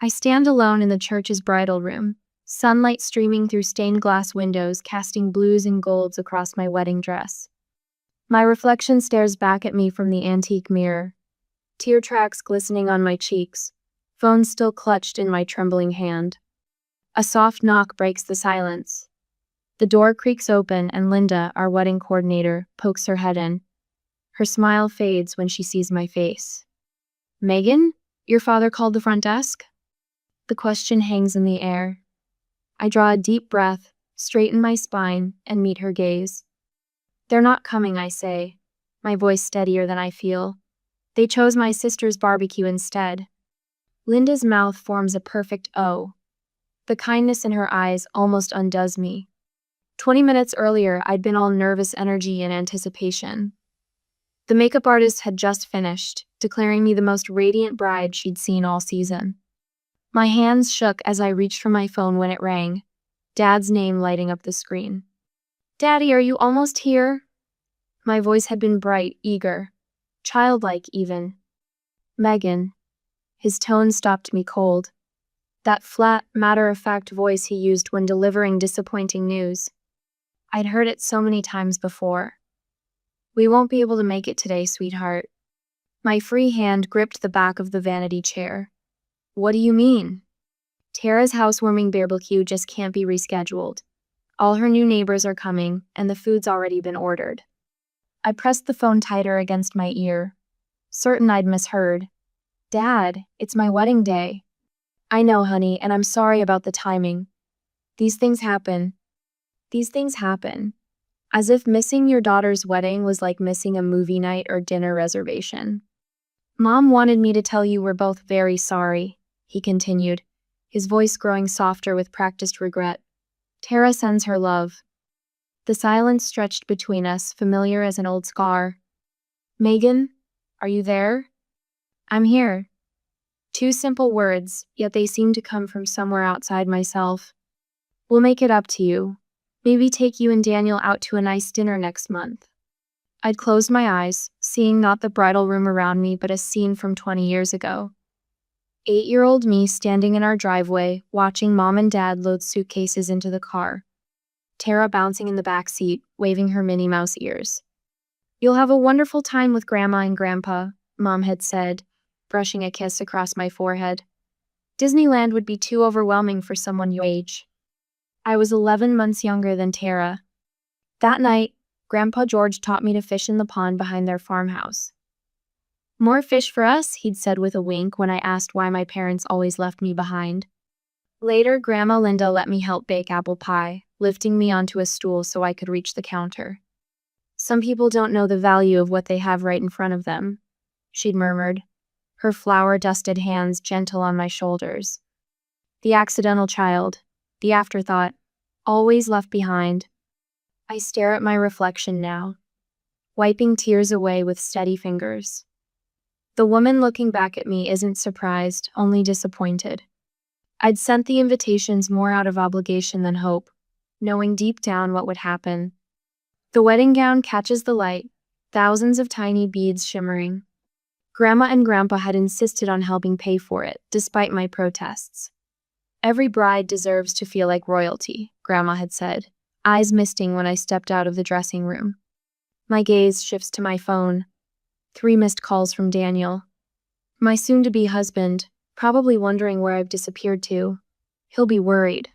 I stand alone in the church's bridal room, sunlight streaming through stained glass windows, casting blues and golds across my wedding dress. My reflection stares back at me from the antique mirror, tear tracks glistening on my cheeks, phone still clutched in my trembling hand. A soft knock breaks the silence. The door creaks open and Linda, our wedding coordinator, pokes her head in. Her smile fades when she sees my face. "Megan, your father called the front desk?" The question hangs in the air. I draw a deep breath, straighten my spine, and meet her gaze. "They're not coming," I say, my voice steadier than I feel. "They chose my sister's barbecue instead." Linda's mouth forms a perfect O. The kindness in her eyes almost undoes me. 20 minutes earlier, I'd been all nervous energy and anticipation. The makeup artist had just finished, declaring me the most radiant bride she'd seen all season. My hands shook as I reached for my phone when it rang, Dad's name lighting up the screen. "Daddy, are you almost here?" My voice had been bright, eager, childlike even. "Megan." His tone stopped me cold. That flat, matter-of-fact voice he used when delivering disappointing news. I'd heard it so many times before. "We won't be able to make it today, sweetheart." My free hand gripped the back of the vanity chair. "What do you mean?" "Tara's housewarming barbecue just can't be rescheduled. All her new neighbors are coming, and the food's already been ordered." I pressed the phone tighter against my ear, certain I'd misheard. "Dad, it's my wedding day." "I know, honey, and I'm sorry about the timing. These things happen." "These things happen." As if missing your daughter's wedding was like missing a movie night or dinner reservation. "Mom wanted me to tell you we're both very sorry," he continued, his voice growing softer with practiced regret. "Tara sends her love." The silence stretched between us, familiar as an old scar. "Megan, are you there?" "I'm here." Two simple words, yet they seemed to come from somewhere outside myself. "We'll make it up to you. Maybe take you and Daniel out to a nice dinner next month." I'd closed my eyes, seeing not the bridal room around me but a scene from 20 years ago. 8-year-old me standing in our driveway, watching Mom and Dad load suitcases into the car. Tara bouncing in the back seat, waving her Minnie Mouse ears. "You'll have a wonderful time with Grandma and Grandpa," Mom had said, brushing a kiss across my forehead. "Disneyland would be too overwhelming for someone your age." I was 11 months younger than Tara. That night, Grandpa George taught me to fish in the pond behind their farmhouse. "More fish for us," he'd said with a wink when I asked why my parents always left me behind. Later, Grandma Linda let me help bake apple pie, lifting me onto a stool so I could reach the counter. "Some people don't know the value of what they have right in front of them," she'd murmured, her flour-dusted hands gentle on my shoulders. The accidental child, the afterthought, always left behind. I stare at my reflection now, wiping tears away with steady fingers. The woman looking back at me isn't surprised, only disappointed. I'd sent the invitations more out of obligation than hope, knowing deep down what would happen. The wedding gown catches the light, thousands of tiny beads shimmering. Grandma and Grandpa had insisted on helping pay for it, despite my protests. "Every bride deserves to feel like royalty," Grandma had said, eyes misting when I stepped out of the dressing room. My gaze shifts to my phone. 3 missed calls from Daniel. My soon-to-be husband, probably wondering where I've disappeared to. He'll be worried.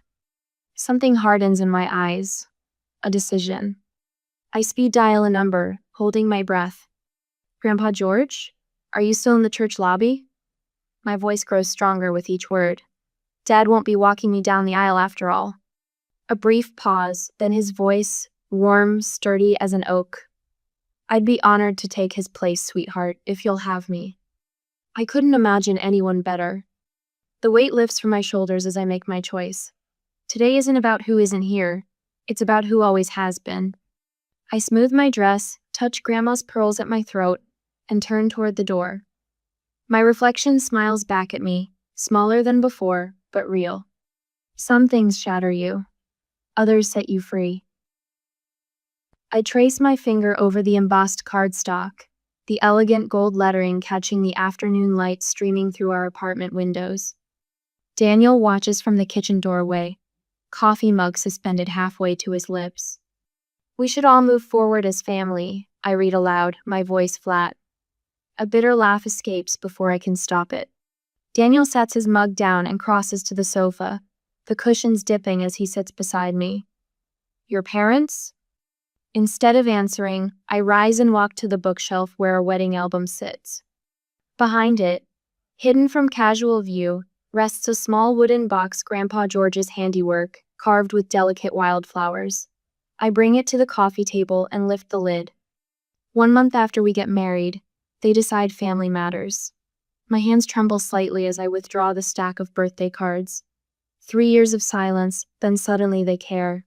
Something hardens in my eyes. A decision. I speed dial a number, holding my breath. "Grandpa George? Are you still in the church lobby?" My voice grows stronger with each word. "Dad won't be walking me down the aisle after all." A brief pause, then his voice, warm, sturdy as an oak. "I'd be honored to take his place, sweetheart, if you'll have me." I couldn't imagine anyone better. The weight lifts from my shoulders as I make my choice. Today isn't about who isn't here. It's about who always has been. I smooth my dress, touch Grandma's pearls at my throat, and turn toward the door. My reflection smiles back at me, smaller than before, but real. "Some things shatter you. Others set you free." I trace my finger over the embossed cardstock, the elegant gold lettering catching the afternoon light streaming through our apartment windows. Daniel watches from the kitchen doorway, coffee mug suspended halfway to his lips. We should all move forward as family, I read aloud, my voice flat. A bitter laugh escapes before I can stop it. Daniel sets his mug down and crosses to the sofa, the cushions dipping as he sits beside me. Your parents? Instead of answering, I rise and walk to the bookshelf where a wedding album sits. Behind it, hidden from casual view, rests a small wooden box, Grandpa George's handiwork, carved with delicate wildflowers. I bring it to the coffee table and lift the lid. 1 month after we get married, they decide family matters. My hands tremble slightly as I withdraw the stack of birthday cards. 3 years of silence, then suddenly they care.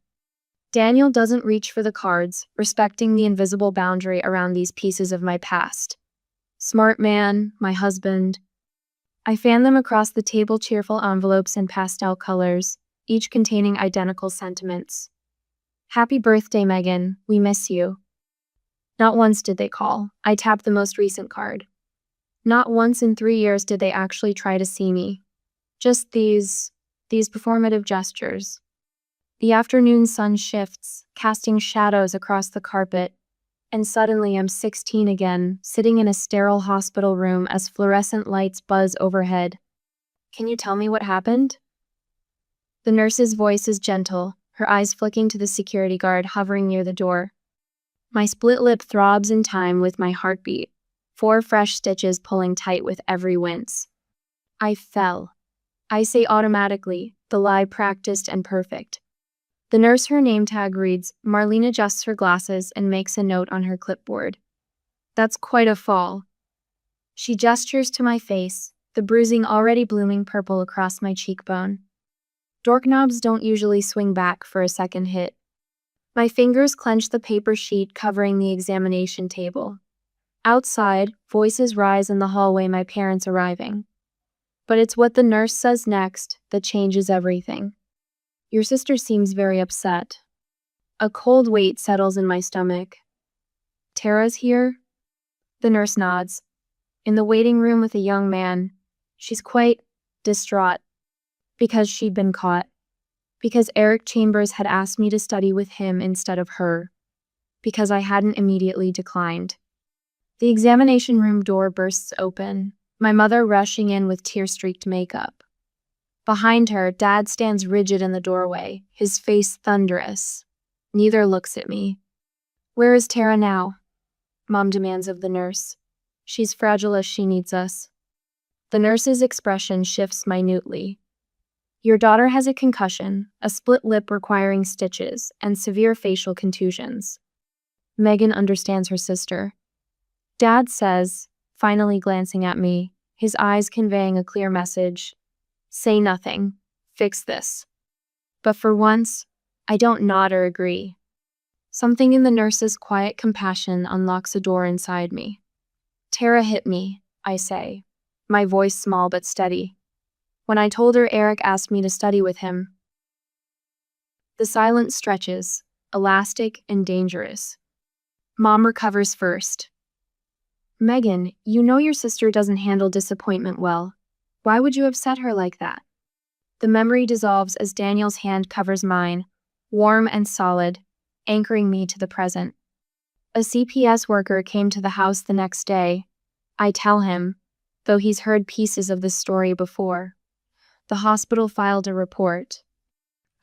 Daniel doesn't reach for the cards, respecting the invisible boundary around these pieces of my past. Smart man, my husband. I fan them across the table, cheerful envelopes in pastel colors, each containing identical sentiments. Happy birthday, Megan. We miss you. Not once did they call. I tapped the most recent card. Not once in 3 years did they actually try to see me. Just these performative gestures. The afternoon sun shifts, casting shadows across the carpet, and suddenly I'm 16 again, sitting in a sterile hospital room as fluorescent lights buzz overhead. Can you tell me what happened? The nurse's voice is gentle, her eyes flicking to the security guard hovering near the door. My split lip throbs in time with my heartbeat, 4 fresh stitches pulling tight with every wince. I fell. I say automatically, the lie practiced and perfect. The nurse, her name tag reads, Marlene, adjusts her glasses and makes a note on her clipboard. That's quite a fall. She gestures to my face, the bruising already blooming purple across my cheekbone. Doorknobs don't usually swing back for a second hit. My fingers clench the paper sheet covering the examination table. Outside, voices rise in the hallway, my parents arriving. But it's what the nurse says next that changes everything. Your sister seems very upset. A cold weight settles in my stomach. Tara's here? The nurse nods. In the waiting room with a young man. She's quite distraught. Because she'd been caught. Because Eric Chambers had asked me to study with him instead of her. Because I hadn't immediately declined. The examination room door bursts open, my mother rushing in with tear-streaked makeup. Behind her, Dad stands rigid in the doorway, his face thunderous. Neither looks at me. Where is Tara now? Mom demands of the nurse. She's fragile as she needs us. The nurse's expression shifts minutely. Your daughter has a concussion, a split lip requiring stitches, and severe facial contusions. Megan understands her sister. Dad says, finally glancing at me, his eyes conveying a clear message. Say nothing. Fix this. But for once, I don't nod or agree. Something in the nurse's quiet compassion unlocks a door inside me. Tara hit me, I say, my voice small but steady. When I told her Eric asked me to study with him. The silence stretches, elastic and dangerous. Mom recovers first. Megan, you know your sister doesn't handle disappointment well. Why would you upset her like that? The memory dissolves as Daniel's hand covers mine, warm and solid, anchoring me to the present. A CPS worker came to the house the next day. I tell him, though he's heard pieces of this story before. The hospital filed a report.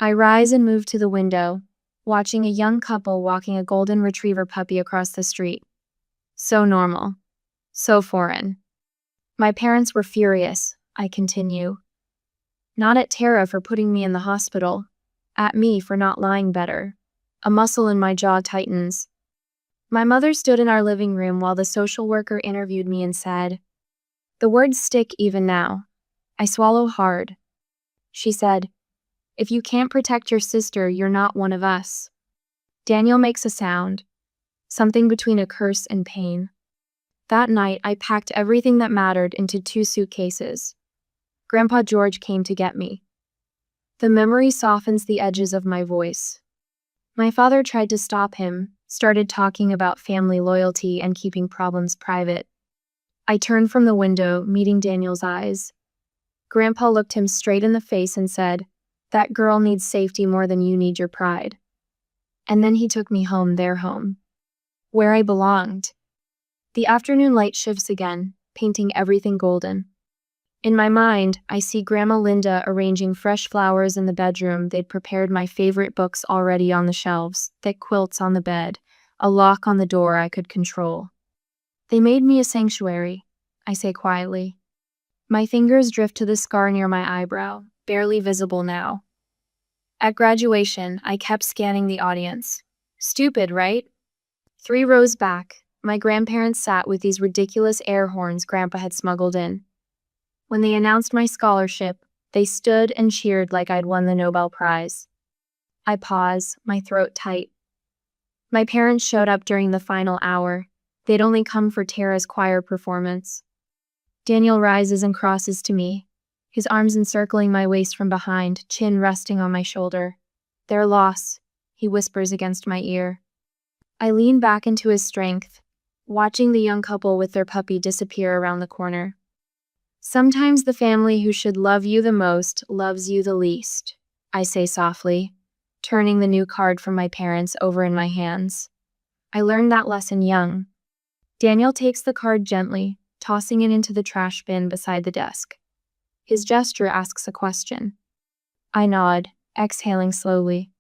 I rise and move to the window, watching a young couple walking a golden retriever puppy across the street. So normal. So foreign. My parents were furious, I continue. Not at Tara for putting me in the hospital. At me for not lying better. A muscle in my jaw tightens. My mother stood in our living room while the social worker interviewed me and said, the words stick even now. I swallow hard. She said, if you can't protect your sister, you're not one of us. Daniel makes a sound. Something between a curse and pain. That night, I packed everything that mattered into 2 suitcases. Grandpa George came to get me. The memory softens the edges of my voice. My father tried to stop him, started talking about family loyalty and keeping problems private. I turned from the window, meeting Daniel's eyes. Grandpa looked him straight in the face and said, "That girl needs safety more than you need your pride." And then he took me home, their home, where I belonged. The afternoon light shifts again, painting everything golden. In my mind, I see Grandma Linda arranging fresh flowers in the bedroom. They'd prepared my favorite books already on the shelves, thick quilts on the bed, a lock on the door I could control. "They made me a sanctuary," I say quietly. My fingers drift to the scar near my eyebrow, barely visible now. At graduation, I kept scanning the audience. Stupid, right? 3 rows back, my grandparents sat with these ridiculous air horns Grandpa had smuggled in. When they announced my scholarship, they stood and cheered like I'd won the Nobel Prize. I pause, my throat tight. My parents showed up during the final hour. They'd only come for Tara's choir performance. Daniel rises and crosses to me, his arms encircling my waist from behind, chin resting on my shoulder. "Their loss," he whispers against my ear. I lean back into his strength, watching the young couple with their puppy disappear around the corner. "Sometimes the family who should love you the most loves you the least," I say softly, turning the new card from my parents over in my hands. I learned that lesson young. Daniel takes the card gently, tossing it into the trash bin beside the desk. His gesture asks a question. I nod, exhaling slowly.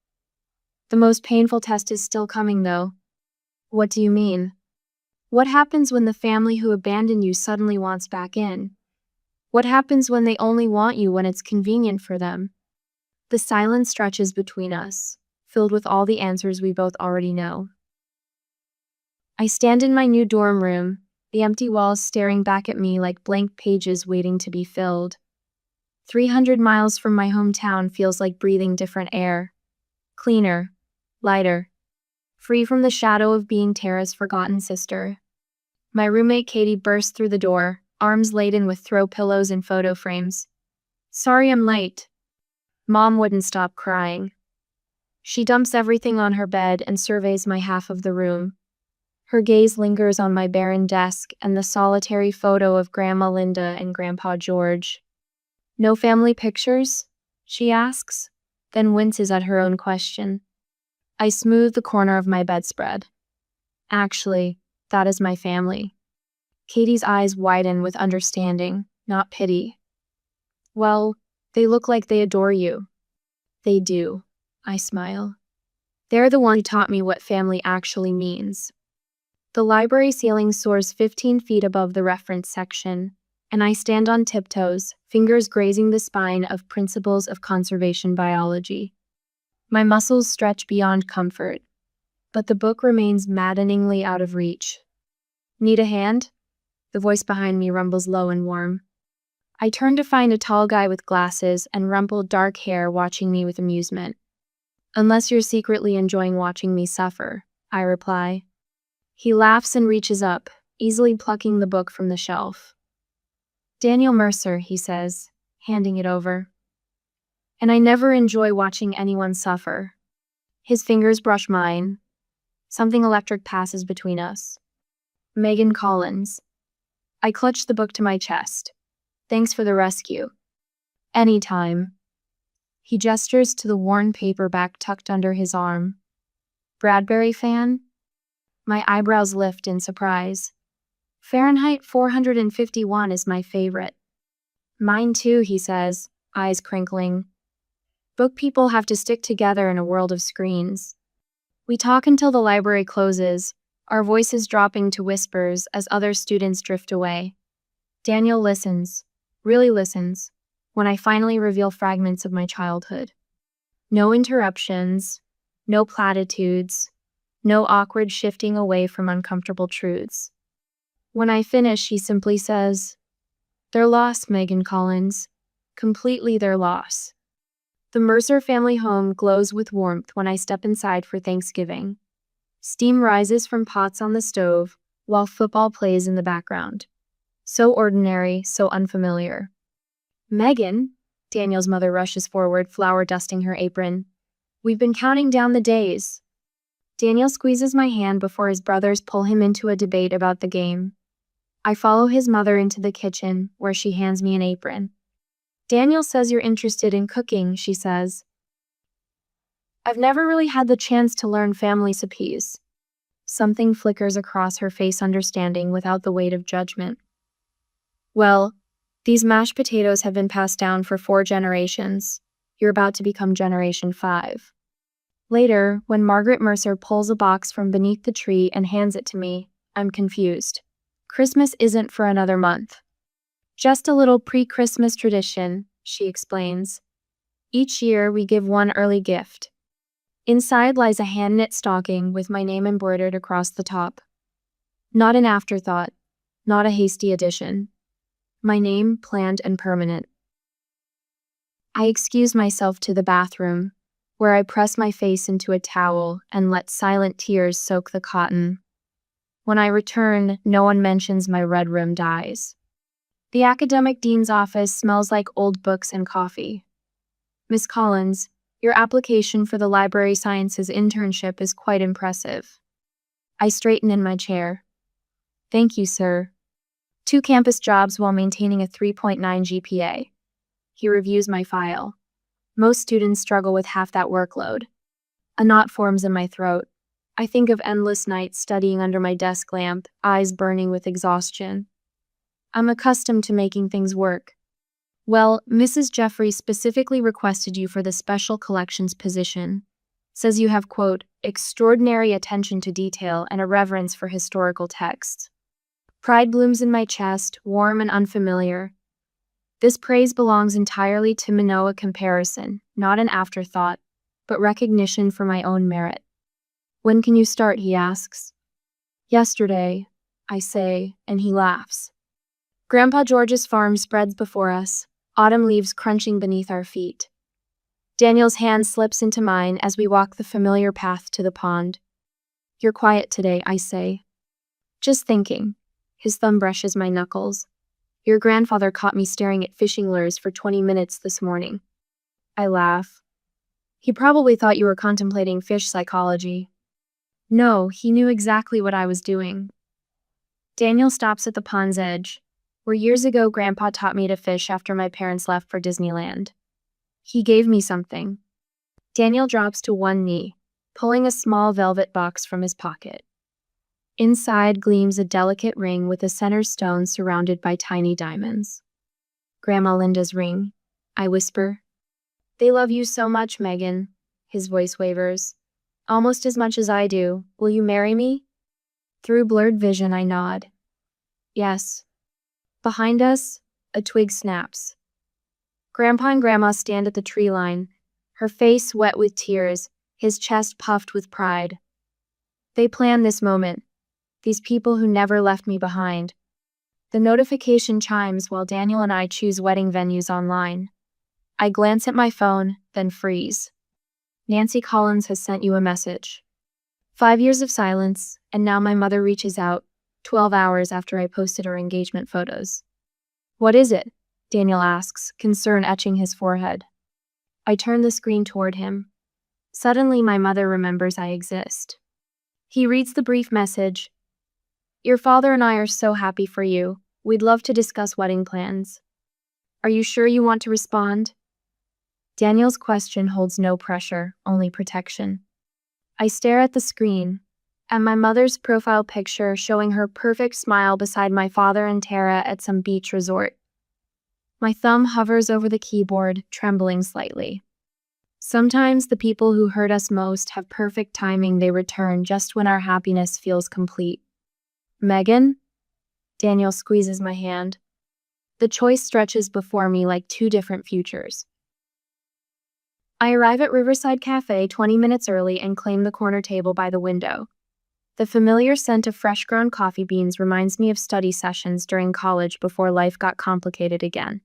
"The most painful test is still coming, though." "What do you mean?" "What happens when the family who abandoned you suddenly wants back in? What happens when they only want you when it's convenient for them?" The silence stretches between us, filled with all the answers we both already know. I stand in my new dorm room, the empty walls staring back at me like blank pages waiting to be filled. 300 miles from my hometown feels like breathing different air. Cleaner, lighter, free from the shadow of being Tara's forgotten sister. My roommate Katie bursts through the door, arms laden with throw pillows and photo frames. "Sorry I'm late." Mom wouldn't stop crying. She dumps everything on her bed and surveys my half of the room. Her gaze lingers on my barren desk and the solitary photo of Grandma Linda and Grandpa George. "No family pictures?" she asks, then winces at her own question. I smooth the corner of my bedspread. "Actually, that is my family." Katie's eyes widen with understanding, not pity. "Well, they look like they adore you." "They do," I smile. "They're the one who taught me what family actually means." The library ceiling soars 15 feet above the reference section, and I stand on tiptoes, fingers grazing the spine of Principles of Conservation Biology. My muscles stretch beyond comfort, but the book remains maddeningly out of reach. "Need a hand?" The voice behind me rumbles low and warm. I turn to find a tall guy with glasses and rumpled dark hair watching me with amusement. "Unless you're secretly enjoying watching me suffer," I reply. He laughs and reaches up, easily plucking the book from the shelf. "Daniel Mercer," he says, handing it over. "And I never enjoy watching anyone suffer." His fingers brush mine. Something electric passes between us. "Megan Collins." I clutch the book to my chest. "Thanks for the rescue." "Anytime." He gestures to the worn paperback tucked under his arm. "Bradbury fan?" My eyebrows lift in surprise. "Fahrenheit 451 is my favorite." "Mine too," he says, eyes crinkling. Book people have to stick together in a world of screens. We talk until the library closes, our voices dropping to whispers as other students drift away. Daniel listens, really listens, when I finally reveal fragments of my childhood. No interruptions, no platitudes, no awkward shifting away from uncomfortable truths. When I finish, he simply says, "Their loss, Megan Collins. Completely their loss." The Mercer family home glows with warmth when I step inside for Thanksgiving. Steam rises from pots on the stove, while football plays in the background. So ordinary, so unfamiliar. "Megan," Daniel's mother rushes forward, flour dusting her apron. "We've been counting down the days." Daniel squeezes my hand before his brothers pull him into a debate about the game. I follow his mother into the kitchen, where she hands me an apron. Daniel says you're interested in cooking, she says. I've never really had the chance to learn family recipes. Something flickers across her face, understanding without the weight of judgment. Well, these mashed potatoes have been passed down for 4 generations. You're about to become generation 5. Later, when Margaret Mercer pulls a box from beneath the tree and hands it to me, I'm confused. Christmas isn't for another month. Just a little pre-Christmas tradition, she explains. Each year, we give one early gift. Inside lies a hand-knit stocking with my name embroidered across the top. Not an afterthought, not a hasty addition. My name planned and permanent. I excuse myself to the bathroom, where I press my face into a towel and let silent tears soak the cotton. When I return, no one mentions my red-rimmed eyes. The academic dean's office smells like old books and coffee. Miss Collins, your application for the library sciences internship is quite impressive. I straighten in my chair. Thank you, sir. 2 campus jobs while maintaining a 3.9 GPA. He reviews my file. Most students struggle with half that workload. A knot forms in my throat. I think of endless nights studying under my desk lamp, eyes burning with exhaustion. I'm accustomed to making things work. Well, Mrs. Jeffrey specifically requested you for the special collections position. Says you have, quote, extraordinary attention to detail and a reverence for historical texts. Pride blooms in my chest, warm and unfamiliar. This praise belongs entirely to Minoa comparison, not an afterthought, but recognition for my own merit. When can you start, he asks. Yesterday, I say, and he laughs. Grandpa George's farm spreads before us, autumn leaves crunching beneath our feet. Daniel's hand slips into mine as we walk the familiar path to the pond. You're quiet today, I say. Just thinking. His thumb brushes my knuckles. Your grandfather caught me staring at fishing lures for 20 minutes this morning. I laugh. He probably thought you were contemplating fish psychology. No, he knew exactly what I was doing. Daniel stops at the pond's edge, where years ago Grandpa taught me to fish after my parents left for Disneyland. He gave me something. Daniel drops to one knee, pulling a small velvet box from his pocket. Inside gleams a delicate ring with a center stone surrounded by tiny diamonds. Grandma Linda's ring, I whisper. They love you so much, Megan. His voice wavers. Almost as much as I do. Will you marry me? Through blurred vision, I nod. Yes. Behind us, a twig snaps. Grandpa and Grandma stand at the tree line, her face wet with tears, his chest puffed with pride. They plan this moment. These people who never left me behind. The notification chimes while Daniel and I choose wedding venues online. I glance at my phone, then freeze. Nancy Collins has sent you a message. 5 years of silence, and now my mother reaches out, 12 hours after I posted our engagement photos. What is it? Daniel asks, concern etching his forehead. I turn the screen toward him. Suddenly, my mother remembers I exist. He reads the brief message. Your father and I are so happy for you. We'd love to discuss wedding plans. Are you sure you want to respond? Daniel's question holds no pressure, only protection. I stare at the screen, at my mother's profile picture showing her perfect smile beside my father and Tara at some beach resort. My thumb hovers over the keyboard, trembling slightly. Sometimes the people who hurt us most have perfect timing. They return just when our happiness feels complete. Megan? Daniel squeezes my hand. The choice stretches before me like 2 different futures. I arrive at Riverside Cafe 20 minutes early and claim the corner table by the window. The familiar scent of fresh-ground coffee beans reminds me of study sessions during college before life got complicated again.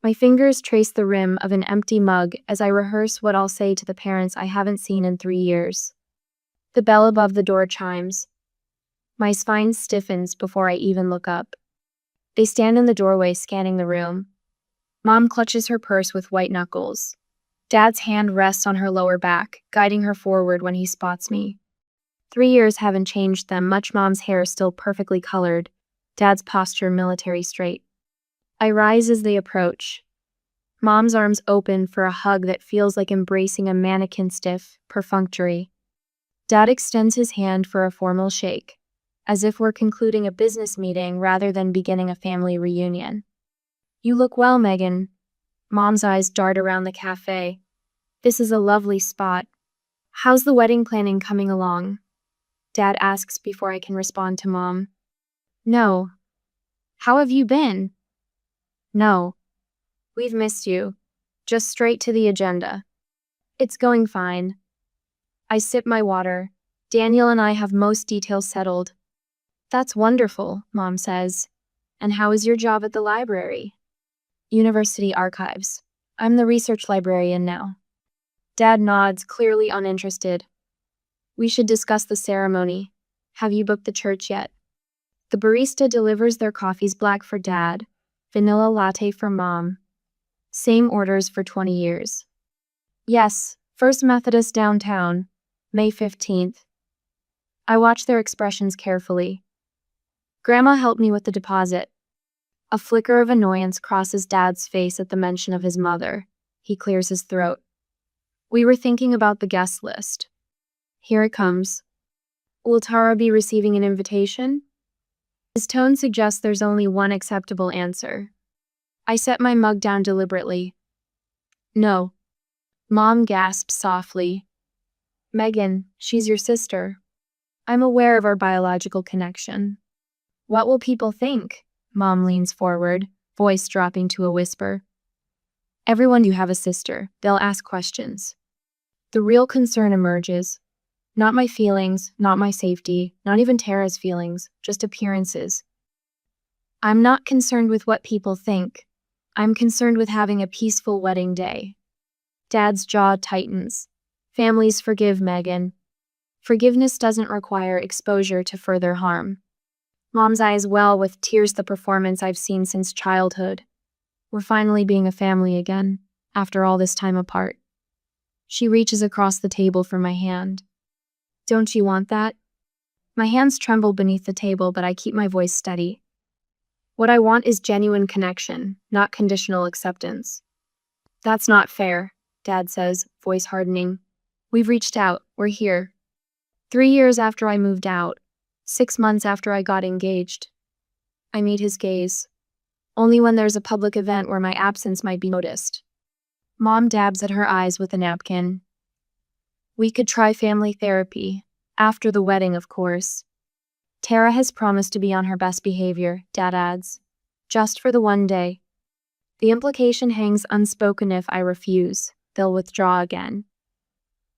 My fingers trace the rim of an empty mug as I rehearse what I'll say to the parents I haven't seen in 3 years. The bell above the door chimes. My spine stiffens before I even look up. They stand in the doorway scanning the room. Mom clutches her purse with white knuckles. Dad's hand rests on her lower back, guiding her forward when he spots me. 3 years haven't changed them, much. Mom's hair still perfectly colored, Dad's posture military straight. I rise as they approach. Mom's arms open for a hug that feels like embracing a mannequin, stiff, perfunctory. Dad extends his hand for a formal shake, as if we're concluding a business meeting rather than beginning a family reunion. You look well, Megan. Mom's eyes dart around the cafe. This is a lovely spot. How's the wedding planning coming along? Dad asks before I can respond to Mom. No. How have you been? No. We've missed you. Just straight to the agenda. It's going fine. I sip my water. Daniel and I have most details settled. That's wonderful, Mom says. And how is your job at the library? University archives. I'm the research librarian now. Dad nods, clearly uninterested. We should discuss the ceremony. Have you booked the church yet? The barista delivers their coffees black for Dad, vanilla latte for Mom. Same orders for 20 years. Yes, First Methodist downtown, May 15th. I watch their expressions carefully. Grandma helped me with the deposit. A flicker of annoyance crosses Dad's face at the mention of his mother. He clears his throat. We were thinking about the guest list. Here it comes. Will Tara be receiving an invitation? His tone suggests there's only one acceptable answer. I set my mug down deliberately. No. Mom gasps softly. Megan, she's your sister. I'm aware of our biological connection. What will people think? Mom leans forward, voice dropping to a whisper. Everyone, you have a sister. They'll ask questions. The real concern emerges. Not my feelings, not my safety, not even Tara's feelings, just appearances. I'm not concerned with what people think. I'm concerned with having a peaceful wedding day. Dad's jaw tightens. Families forgive, Megan. Forgiveness doesn't require exposure to further harm. Mom's eyes well with tears, the performance I've seen since childhood. We're finally being a family again, after all this time apart. She reaches across the table for my hand. Don't you want that? My hands tremble beneath the table, but I keep my voice steady. What I want is genuine connection, not conditional acceptance. That's not fair, Dad says, voice hardening. We've reached out. We're here. 3 years after I moved out. 6 months after I got engaged. I meet his gaze. Only when there's a public event where my absence might be noticed. Mom dabs at her eyes with a napkin. We could try family therapy. After the wedding, of course. Tara has promised to be on her best behavior, Dad adds. Just for the one day. The implication hangs unspoken. If I refuse, they'll withdraw again.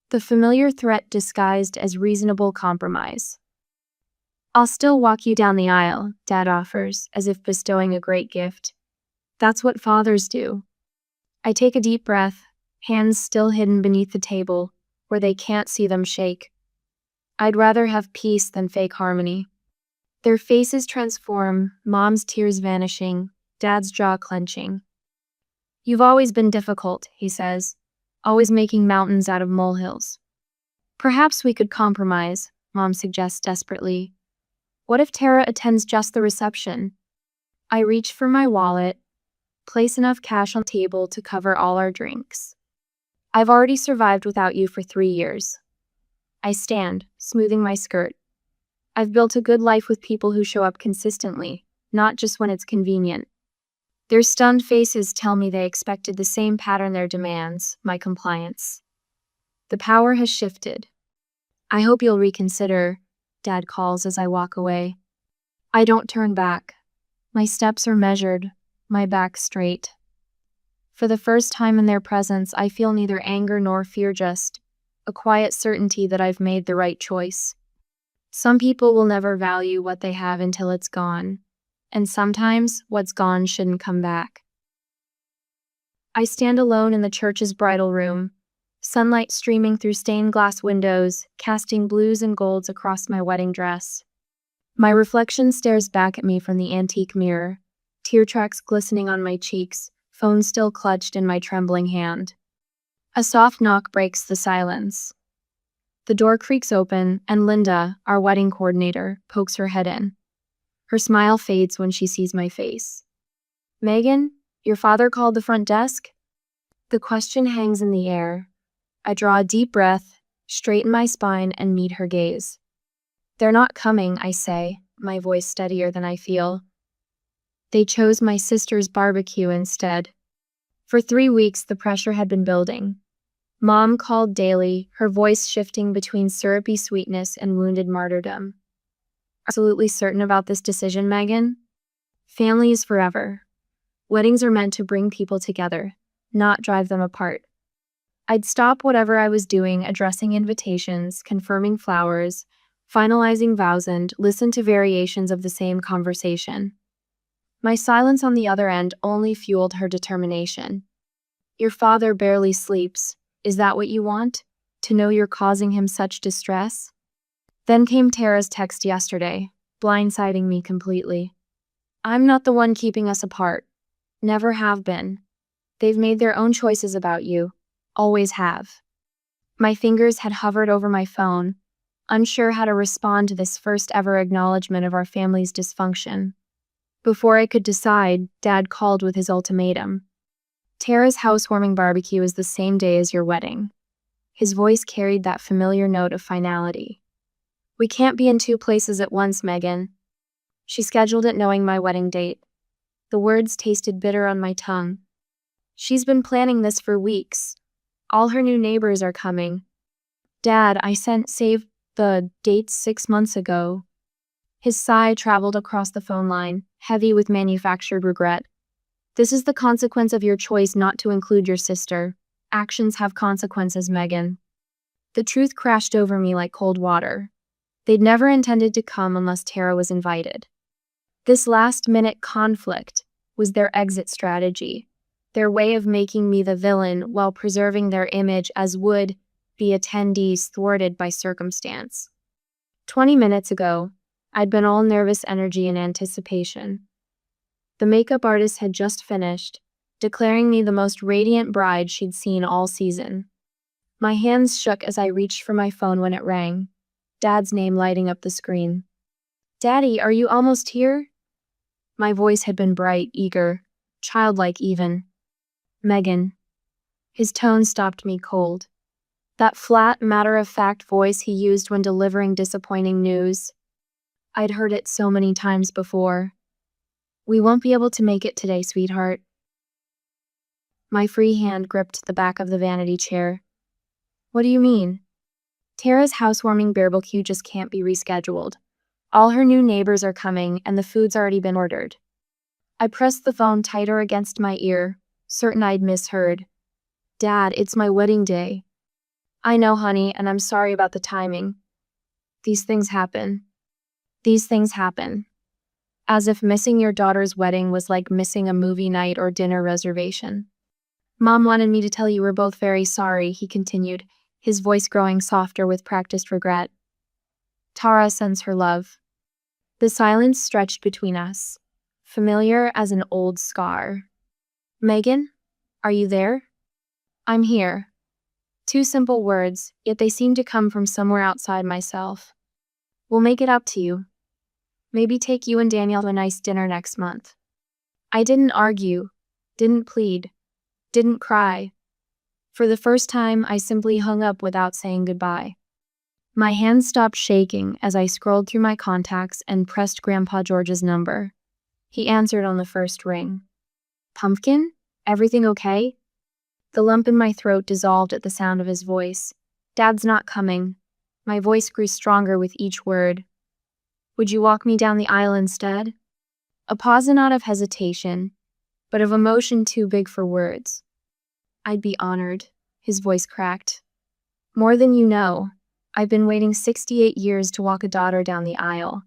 The familiar threat disguised as reasonable compromise. I'll still walk you down the aisle, Dad offers, as if bestowing a great gift. That's what fathers do. I take a deep breath, hands still hidden beneath the table, where they can't see them shake. I'd rather have peace than fake harmony. Their faces transform, Mom's tears vanishing, Dad's jaw clenching. You've always been difficult, he says, always making mountains out of molehills. Perhaps we could compromise, Mom suggests desperately. What if Tara attends just the reception? I reach for my wallet, place enough cash on the table to cover all our drinks. I've already survived without you for 3 years. I stand, smoothing my skirt. I've built a good life with people who show up consistently, not just when it's convenient. Their stunned faces tell me they expected the same pattern. Their demands, my compliance. The power has shifted. I hope you'll reconsider, Dad calls as I walk away. I don't turn back. My steps are measured, my back straight. For the first time in their presence, I feel neither anger nor fear, just a quiet certainty that I've made the right choice. Some people will never value what they have until it's gone, and sometimes what's gone shouldn't come back. I stand alone in the church's bridal room, sunlight streaming through stained glass windows, casting blues and golds across my wedding dress. My reflection stares back at me from the antique mirror, tear tracks glistening on my cheeks, phone still clutched in my trembling hand. A soft knock breaks the silence. The door creaks open, and Linda, our wedding coordinator, pokes her head in. Her smile fades when she sees my face. Megan, your father called the front desk? The question hangs in the air. I draw a deep breath, straighten my spine, and meet her gaze. They're not coming, I say, my voice steadier than I feel. They chose my sister's barbecue instead. For 3 weeks, the pressure had been building. Mom called daily, her voice shifting between syrupy sweetness and wounded martyrdom. Absolutely certain about this decision, Megan? Family is forever. Weddings are meant to bring people together, not drive them apart. I'd stop whatever I was doing, addressing invitations, confirming flowers, finalizing vows, and listen to variations of the same conversation. My silence on the other end only fueled her determination. Your father barely sleeps. Is that what you want? To know you're causing him such distress? Then came Tara's text yesterday, blindsiding me completely. I'm not the one keeping us apart. Never have been. They've made their own choices about you. Always have. My fingers had hovered over my phone, unsure how to respond to this first ever acknowledgement of our family's dysfunction. Before I could decide, Dad called with his ultimatum. Tara's housewarming barbecue is the same day as your wedding. His voice carried that familiar note of finality. We can't be in 2 places at once, Megan. She scheduled it knowing my wedding date. The words tasted bitter on my tongue. She's been planning this for weeks. All her new neighbors are coming. Dad, I saved the date 6 months ago. His sigh traveled across the phone line, heavy with manufactured regret. This is the consequence of your choice not to include your sister. Actions have consequences, Megan. The truth crashed over me like cold water. They'd never intended to come unless Tara was invited. This last-minute conflict was their exit strategy, their way of making me the villain while preserving their image as would-be attendees thwarted by circumstance. 20 minutes ago, I'd been all nervous energy and anticipation. The makeup artist had just finished, declaring me the most radiant bride she'd seen all season. My hands shook as I reached for my phone when it rang, Dad's name lighting up the screen. Daddy, are you almost here? My voice had been bright, eager, childlike even. Megan. His tone stopped me cold. That flat, matter-of-fact voice he used when delivering disappointing news. I'd heard it so many times before. We won't be able to make it today, sweetheart. My free hand gripped the back of the vanity chair. What do you mean? Tara's housewarming barbecue just can't be rescheduled. All her new neighbors are coming, and the food's already been ordered. I pressed the phone tighter against my ear, certain I'd misheard. Dad, it's my wedding day. I know, honey, and I'm sorry about the timing. These things happen. These things happen. As if missing your daughter's wedding was like missing a movie night or dinner reservation. Mom wanted me to tell you we're both very sorry, he continued, his voice growing softer with practiced regret. Tara sends her love. The silence stretched between us, familiar as an old scar. Megan, are you there? I'm here. 2 simple words, yet they seem to come from somewhere outside myself. We'll make it up to you. Maybe take you and Danielle to a nice dinner next month. I didn't argue, didn't plead, didn't cry. For the first time, I simply hung up without saying goodbye. My hands stopped shaking as I scrolled through my contacts and pressed Grandpa George's number. He answered on the first ring. Pumpkin? Everything okay? The lump in my throat dissolved at the sound of his voice. Dad's not coming. My voice grew stronger with each word. Would you walk me down the aisle instead? A pause, not of hesitation, but of emotion too big for words. I'd be honored, his voice cracked. More than you know. I've been waiting 68 years to walk a daughter down the aisle.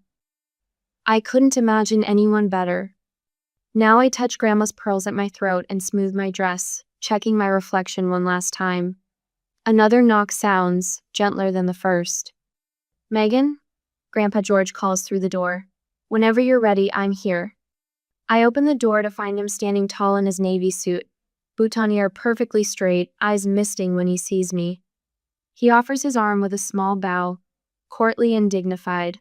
I couldn't imagine anyone better. Now I touch Grandma's pearls at my throat and smooth my dress, checking my reflection one last time. Another knock sounds, gentler than the first. Megan? Grandpa George calls through the door. Whenever you're ready, I'm here. I open the door to find him standing tall in his navy suit, boutonniere perfectly straight, eyes misting when he sees me. He offers his arm with a small bow, courtly and dignified.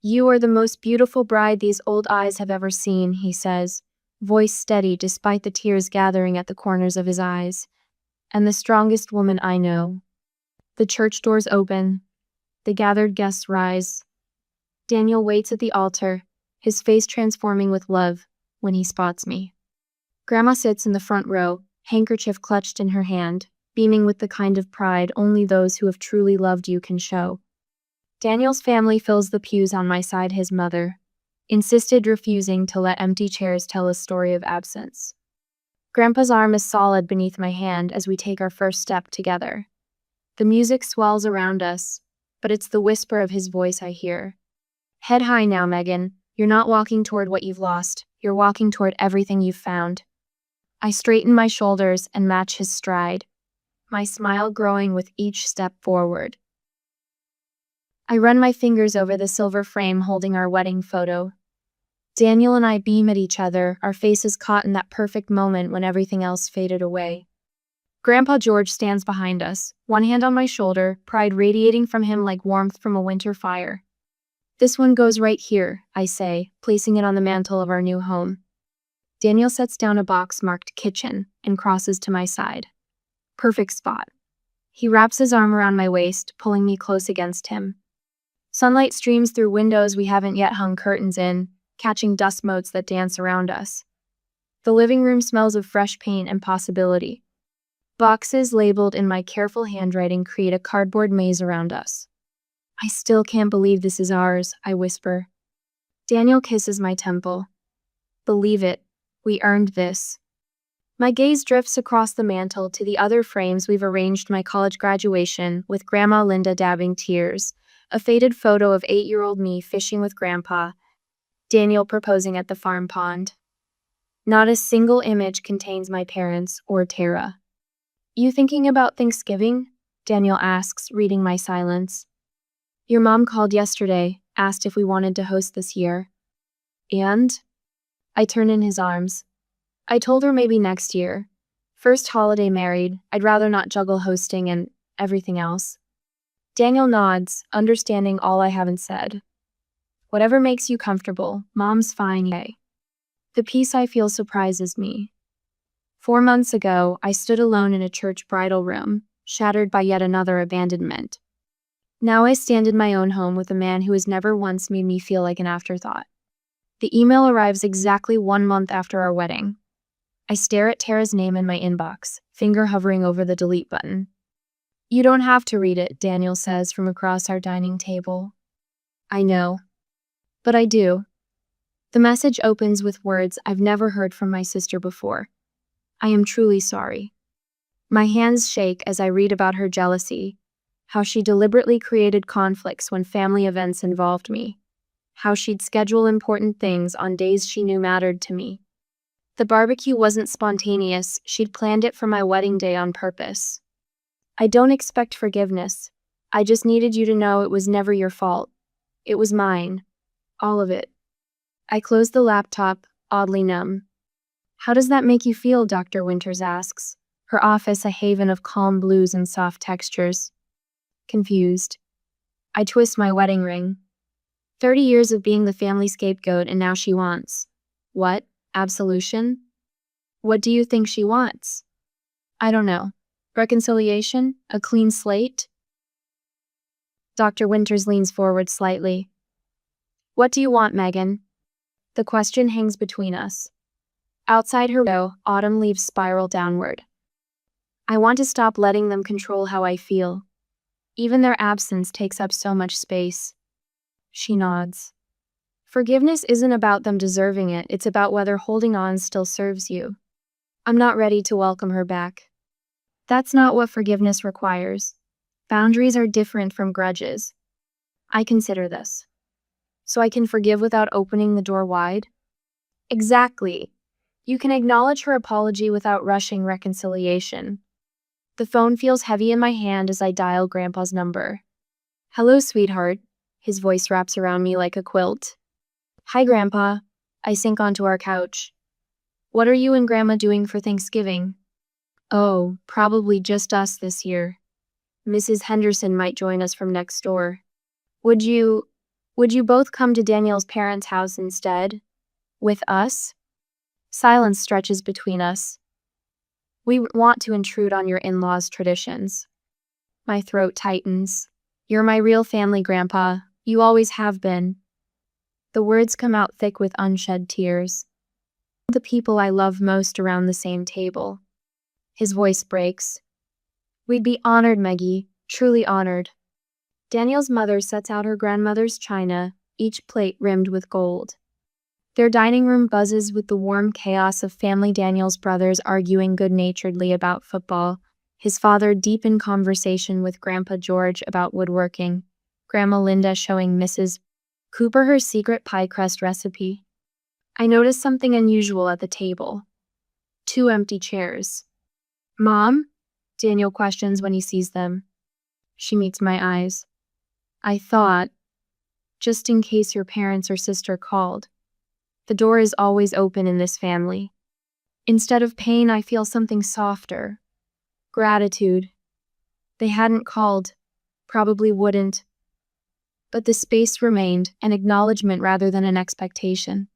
You are the most beautiful bride these old eyes have ever seen, he says, voice steady despite the tears gathering at the corners of his eyes. And the strongest woman I know. The church doors open. The gathered guests rise. Daniel waits at the altar, his face transforming with love when he spots me. Grandma sits in the front row, handkerchief clutched in her hand, beaming with the kind of pride only those who have truly loved you can show. Daniel's family fills the pews on my side, his mother, insisted, refusing to let empty chairs tell a story of absence. Grandpa's arm is solid beneath my hand as we take our first step together. The music swells around us, but it's the whisper of his voice I hear. Head high now, Megan. You're not walking toward what you've lost. You're walking toward everything you've found. I straighten my shoulders and match his stride, my smile growing with each step forward. I run my fingers over the silver frame holding our wedding photo. Daniel and I beam at each other, our faces caught in that perfect moment when everything else faded away. Grandpa George stands behind us, one hand on my shoulder, pride radiating from him like warmth from a winter fire. This one goes right here, I say, placing it on the mantle of our new home. Daniel sets down a box marked kitchen and crosses to my side. Perfect spot. He wraps his arm around my waist, pulling me close against him. Sunlight streams through windows we haven't yet hung curtains in, catching dust motes that dance around us. The living room smells of fresh paint and possibility. Boxes labeled in my careful handwriting create a cardboard maze around us. I still can't believe this is ours, I whisper. Daniel kisses my temple. Believe it, we earned this. My gaze drifts across the mantle to the other frames we've arranged: my college graduation, with Grandma Linda dabbing tears, a faded photo of 8-year-old me fishing with Grandpa, Daniel proposing at the farm pond. Not a single image contains my parents or Tara. You thinking about Thanksgiving? Daniel asks, reading my silence. Your mom called yesterday, asked if we wanted to host this year. And? I turn in his arms. I told her maybe next year. First holiday married, I'd rather not juggle hosting and everything else. Daniel nods, understanding all I haven't said. Whatever makes you comfortable, Mom's fine, yay. The peace I feel surprises me. 4 months ago, I stood alone in a church bridal room, shattered by yet another abandonment. Now I stand in my own home with a man who has never once made me feel like an afterthought. The email arrives exactly 1 month after our wedding. I stare at Tara's name in my inbox, finger hovering over the delete button. You don't have to read it, Daniel says from across our dining table. I know. But I do. The message opens with words I've never heard from my sister before. I am truly sorry. My hands shake as I read about her jealousy, how she deliberately created conflicts when family events involved me, how she'd schedule important things on days she knew mattered to me. The barbecue wasn't spontaneous, she'd planned it for my wedding day on purpose. I don't expect forgiveness. I just needed you to know it was never your fault. It was mine. All of it. I close the laptop, oddly numb. How does that make you feel? Dr. Winters asks, her office a haven of calm blues and soft textures. Confused. I twist my wedding ring. 30 years of being the family scapegoat, and now she wants. What? Absolution? What do you think she wants? I don't know. Reconciliation? A clean slate? Dr. Winters leans forward slightly. What do you want, Megan? The question hangs between us. Outside her window, autumn leaves spiral downward. I want to stop letting them control how I feel. Even their absence takes up so much space. She nods. Forgiveness isn't about them deserving it, it's about whether holding on still serves you. I'm not ready to welcome her back. That's not what forgiveness requires. Boundaries are different from grudges. I consider this. So I can forgive without opening the door wide? Exactly. You can acknowledge her apology without rushing reconciliation. The phone feels heavy in my hand as I dial Grandpa's number. Hello, sweetheart. His voice wraps around me like a quilt. Hi, Grandpa. I sink onto our couch. What are you and Grandma doing for Thanksgiving? Oh, probably just us this year. Mrs. Henderson might join us from next door. Would you both come to Daniel's parents' house instead? With us? Silence stretches between us. We want to intrude on your in-laws' traditions. My throat tightens. You're my real family, Grandpa. You always have been. The words come out thick with unshed tears. The people I love most around the same table. His voice breaks. We'd be honored, Meggie, truly honored. Daniel's mother sets out her grandmother's china, each plate rimmed with gold. Their dining room buzzes with the warm chaos of family. Daniel's brothers arguing good-naturedly about football, his father deep in conversation with Grandpa George about woodworking, Grandma Linda showing Mrs. Cooper her secret pie crust recipe. I notice something unusual at the table. 2 empty chairs. Mom? Daniel questions when he sees them. She meets my eyes. I thought, just in case your parents or sister called. The door is always open in this family. Instead of pain, I feel something softer. Gratitude. They hadn't called. Probably wouldn't. But the space remained, an acknowledgement rather than an expectation.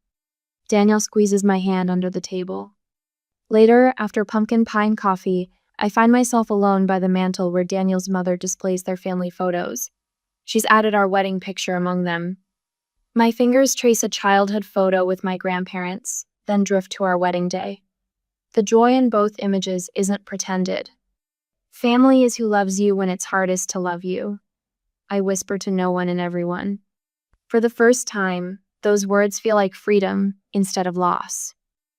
Daniel squeezes my hand under the table. Later, after pumpkin pie and coffee, I find myself alone by the mantel where Daniel's mother displays their family photos. She's added our wedding picture among them. My fingers trace a childhood photo with my grandparents, then drift to our wedding day. The joy in both images isn't pretended. Family is who loves you when it's hardest to love you. I whisper to no one and everyone. For the first time, those words feel like freedom instead of loss.